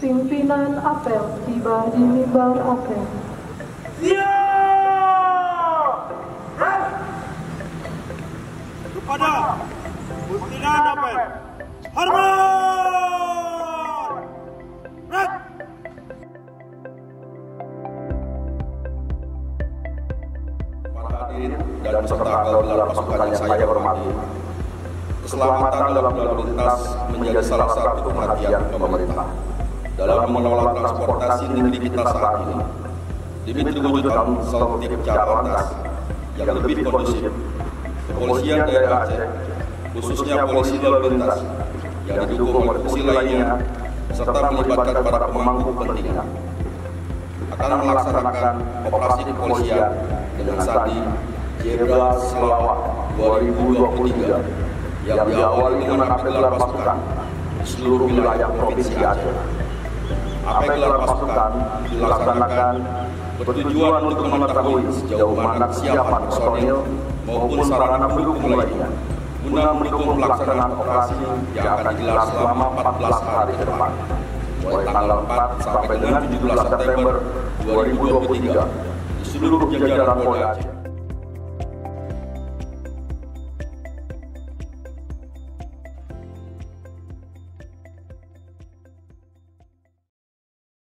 Pimpinan apel tiba di mimbar apel. Kepada pimpinan apel, hormat! Red! Para hadirin dan peserta gelar pasukan yang saya hormati, keselamatan dalam berlalu lintas menjadi salah satu perhatian pemerintah dalam mengelola transportasi negeri kita saat ini. Demi terwujudkan tertib jalan yang lebih kondusif, kepolisian daerah Aceh, khususnya polisi lalu lintas yang didukung oleh fungsi lainnya serta melibatkan para pemangku kepentingan akan melaksanakan operasi kepolisian dengan sandi Zebra Selawat 2023 yang diawali dengan apel gelar pasukan di seluruh wilayah Provinsi Aceh. Apel gelar pasukan dilaksanakan bertujuan untuk mengetahui sejauh mana kesiapan personil maupun sarana pendukung lainnya guna mendukung pelaksanaan operasi yang akan digelar selama 14 hari ke depan, mulai tanggal 4 sampai dengan 17 September 2023 di seluruh jajaran Polda Aceh.